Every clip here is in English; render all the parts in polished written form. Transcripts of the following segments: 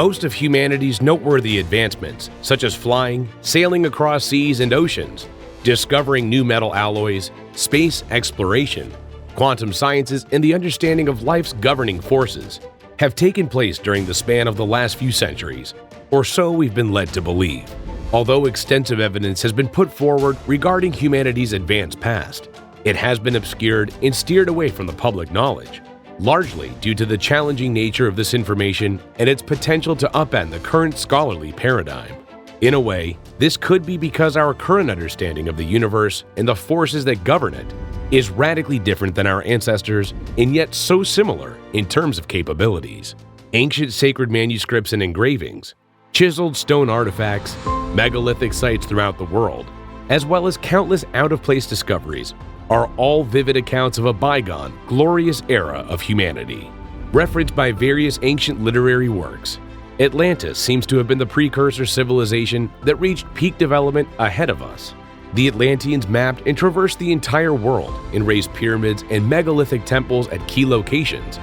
Most of humanity's noteworthy advancements, such as flying, sailing across seas and oceans, discovering new metal alloys, space exploration, quantum sciences, and the understanding of life's governing forces, have taken place during the span of the last few centuries, or so we've been led to believe. Although extensive evidence has been put forward regarding humanity's advanced past, it has been obscured and steered away from the public knowledge, largely due to the challenging nature of this information and its potential to upend the current scholarly paradigm. In a way, this could be because our current understanding of the universe and the forces that govern it is radically different than our ancestors and yet so similar in terms of capabilities. Ancient sacred manuscripts and engravings, chiseled stone artifacts, megalithic sites throughout the world, as well as countless out-of-place discoveries, are all vivid accounts of a bygone, glorious era of humanity. Referenced by various ancient literary works, Atlantis seems to have been the precursor civilization that reached peak development ahead of us. The Atlanteans mapped and traversed the entire world and raised pyramids and megalithic temples at key locations.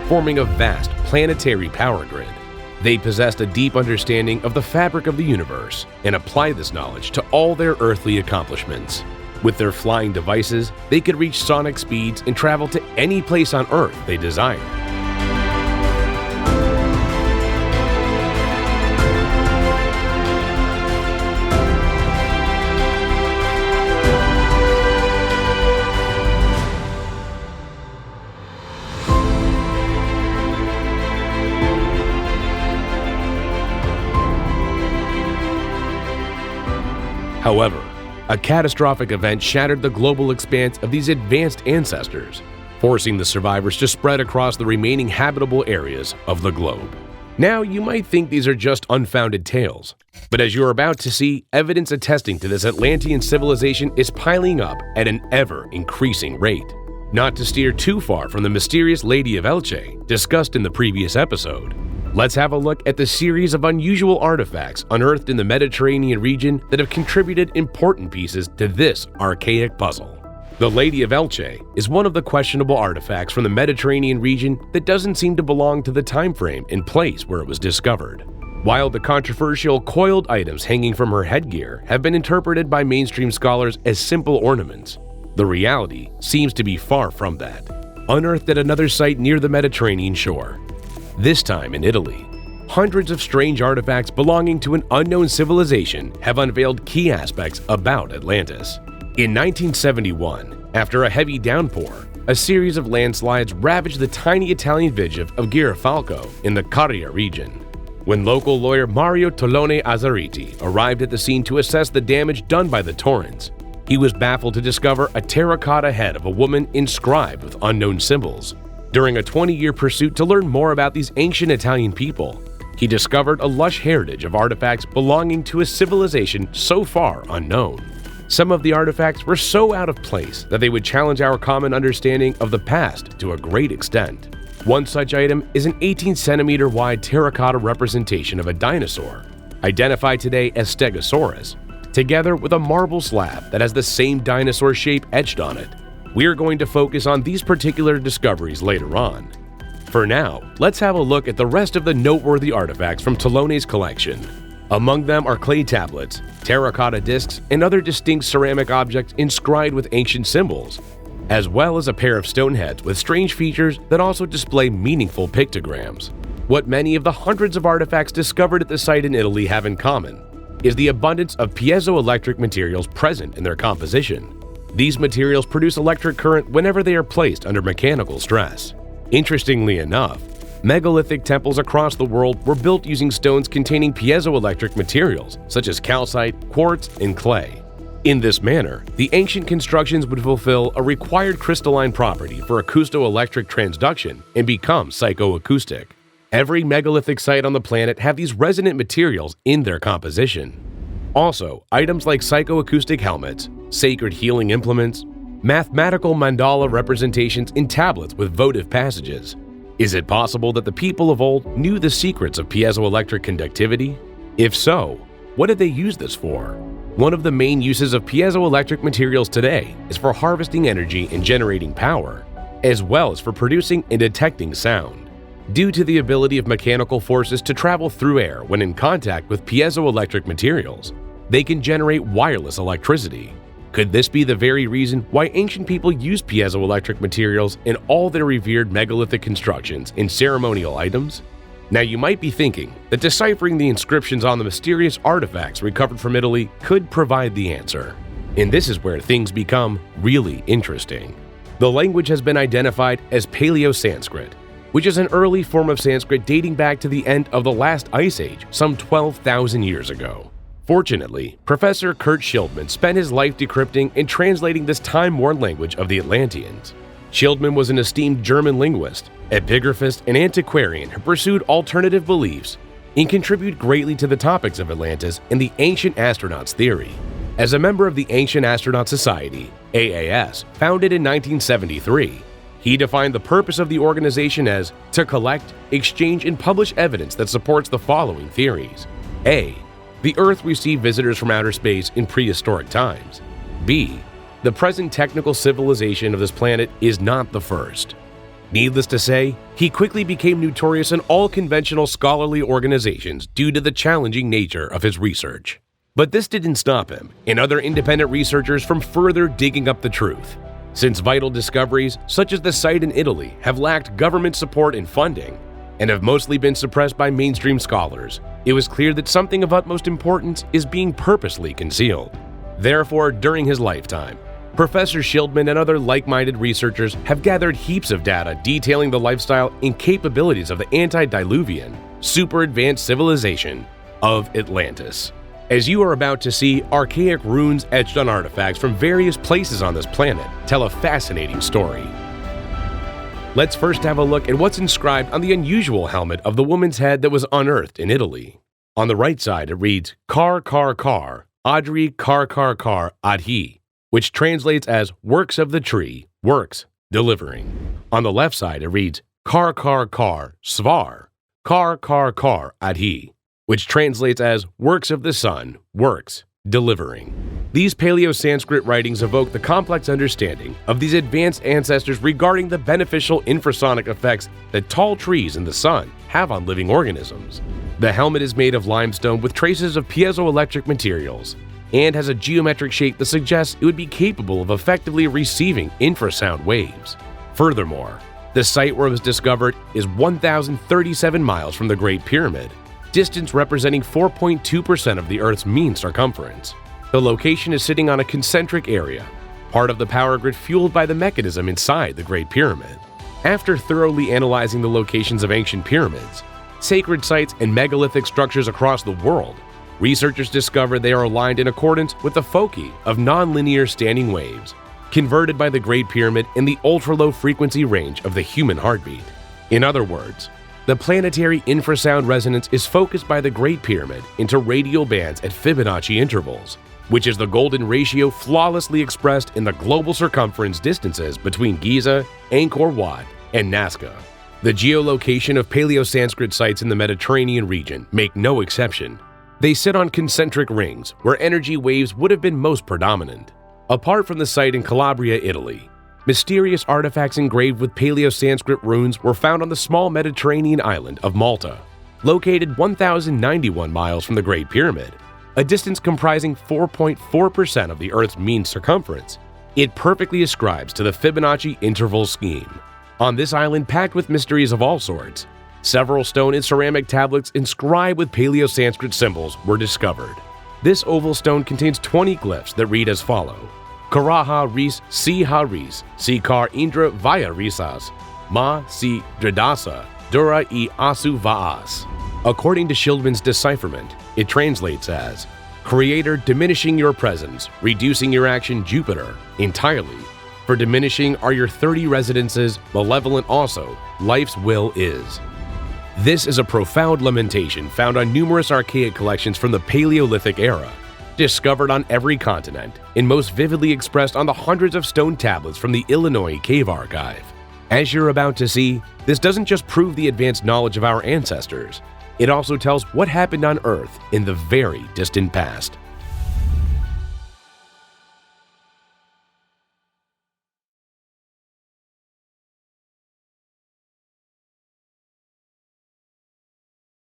Forming a vast planetary power grid. They possessed a deep understanding of the fabric of the universe and applied this knowledge to all their earthly accomplishments. With their flying devices, they could reach sonic speeds and travel to any place on Earth they desired. However, a catastrophic event shattered the global expanse of these advanced ancestors, forcing the survivors to spread across the remaining habitable areas of the globe. Now, you might think these are just unfounded tales, but as you're about to see, evidence attesting to this Atlantean civilization is piling up at an ever-increasing rate. Not to steer too far from the mysterious Lady of Elche discussed in the previous episode, let's have a look at the series of unusual artifacts unearthed in the Mediterranean region that have contributed important pieces to this archaic puzzle. The Lady of Elche is one of the questionable artifacts from the Mediterranean region that doesn't seem to belong to the time frame and place where it was discovered. While the controversial coiled items hanging from her headgear have been interpreted by mainstream scholars as simple ornaments, the reality seems to be far from that. Unearthed at another site near the Mediterranean shore, this time in Italy, hundreds of strange artifacts belonging to an unknown civilization have unveiled key aspects about Atlantis. In 1971, after a heavy downpour, a series of landslides ravaged the tiny Italian village of Girifalco in the Caria region. When local lawyer Mario Tolone Azzariti arrived at the scene to assess the damage done by the torrents, he was baffled to discover a terracotta head of a woman inscribed with unknown symbols. During a 20-year pursuit to learn more about these ancient Italian people, he discovered a lush heritage of artifacts belonging to a civilization so far unknown. Some of the artifacts were so out of place that they would challenge our common understanding of the past to a great extent. One such item is an 18-centimeter wide terracotta representation of a dinosaur, identified today as Stegosaurus, together with a marble slab that has the same dinosaur shape etched on it. We are going to focus on these particular discoveries later on. For now, let's have a look at the rest of the noteworthy artifacts from Tolone's collection. Among them are clay tablets, terracotta discs, and other distinct ceramic objects inscribed with ancient symbols, as well as a pair of stone heads with strange features that also display meaningful pictograms. What many of the hundreds of artifacts discovered at the site in Italy have in common is the abundance of piezoelectric materials present in their composition. These materials produce electric current whenever they are placed under mechanical stress. Interestingly enough, megalithic temples across the world were built using stones containing piezoelectric materials such as calcite, quartz, and clay. In this manner, the ancient constructions would fulfill a required crystalline property for acousto-electric transduction and become psychoacoustic. Every megalithic site on the planet have these resonant materials in their composition. Also, items like psychoacoustic helmets, sacred healing implements, mathematical mandala representations in tablets with votive passages. Is it possible that the people of old knew the secrets of piezoelectric conductivity? If so, what did they use this for? One of the main uses of piezoelectric materials today is for harvesting energy and generating power, as well as for producing and detecting sound. Due to the ability of mechanical forces to travel through air when in contact with piezoelectric materials, they can generate wireless electricity. Could this be the very reason why ancient people used piezoelectric materials in all their revered megalithic constructions and ceremonial items? Now you might be thinking that deciphering the inscriptions on the mysterious artifacts recovered from Italy could provide the answer. And this is where things become really interesting. The language has been identified as Paleo-Sanskrit, which is an early form of Sanskrit dating back to the end of the last ice age, some 12,000 years ago. Fortunately, Professor Kurt Schildman spent his life decrypting and translating this time-worn language of the Atlanteans. Schildman was an esteemed German linguist, epigraphist, and antiquarian who pursued alternative beliefs and contributed greatly to the topics of Atlantis and the ancient astronauts theory. As a member of the Ancient Astronaut Society, AAS, founded in 1973, he defined the purpose of the organization as to collect, exchange, and publish evidence that supports the following theories. A. The Earth received visitors from outer space in prehistoric times. B. The present technical civilization of this planet is not the first. Needless to say, he quickly became notorious in all conventional scholarly organizations due to the challenging nature of his research. But this didn't stop him and other independent researchers from further digging up the truth. Since vital discoveries, such as the site in Italy, have lacked government support and funding, and have mostly been suppressed by mainstream scholars, it was clear that something of utmost importance is being purposely concealed. Therefore, during his lifetime, Professor Schildman and other like-minded researchers have gathered heaps of data detailing the lifestyle and capabilities of the antediluvian, super-advanced civilization of Atlantis. As you are about to see, archaic runes etched on artifacts from various places on this planet tell a fascinating story. Let's first have a look at what's inscribed on the unusual helmet of the woman's head that was unearthed in Italy. On the right side it reads, Kar Kar Kar, Adri Kar Kar Kar Adhi, which translates as works of the tree, works, delivering. On the left side it reads Kar Kar Kar Svar, Kar Kar Kar Adhi, which translates as works of the sun, works, delivering. These Paleo-Sanskrit writings evoke the complex understanding of these advanced ancestors regarding the beneficial infrasonic effects that tall trees and the sun have on living organisms. The helmet is made of limestone with traces of piezoelectric materials, and has a geometric shape that suggests it would be capable of effectively receiving infrasound waves. Furthermore, the site where it was discovered is 1,037 miles from the Great Pyramid, distance representing 4.2% of the Earth's mean circumference. The location is sitting on a concentric area, part of the power grid fueled by the mechanism inside the Great Pyramid. After thoroughly analyzing the locations of ancient pyramids, sacred sites, and megalithic structures across the world, researchers discover they are aligned in accordance with the foci of nonlinear standing waves, converted by the Great Pyramid in the ultra-low frequency range of the human heartbeat. In other words, the planetary infrasound resonance is focused by the Great Pyramid into radial bands at Fibonacci intervals, which is the golden ratio flawlessly expressed in the global circumference distances between Giza, Angkor Wat, and Nazca. The geolocation of Paleo-Sanskrit sites in the Mediterranean region make no exception. They sit on concentric rings where energy waves would have been most predominant. Apart from the site in Calabria, Italy, mysterious artifacts engraved with Paleo-Sanskrit runes were found on the small Mediterranean island of Malta, located 1,091 miles from the Great Pyramid, a distance comprising 4.4% of the Earth's mean circumference. It perfectly ascribes to the Fibonacci interval scheme. On this island packed with mysteries of all sorts, several stone and ceramic tablets inscribed with Paleo-Sanskrit symbols were discovered. This oval stone contains 20 glyphs that read as follow: Karaha Ris Si Ha Ris, Si Kar Indra Vaya Risas, Ma Si Dradasa, Dura I Asu Vaas. According to Schildman's decipherment, it translates as, Creator diminishing your presence, reducing your action Jupiter entirely. For diminishing are your 30 residences, malevolent also, life's will is. This is a profound lamentation found on numerous archaic collections from the Paleolithic era, discovered on every continent, and most vividly expressed on the hundreds of stone tablets from the Illinois Cave Archive. As you're about to see, this doesn't just prove the advanced knowledge of our ancestors, it also tells what happened on Earth in the very distant past.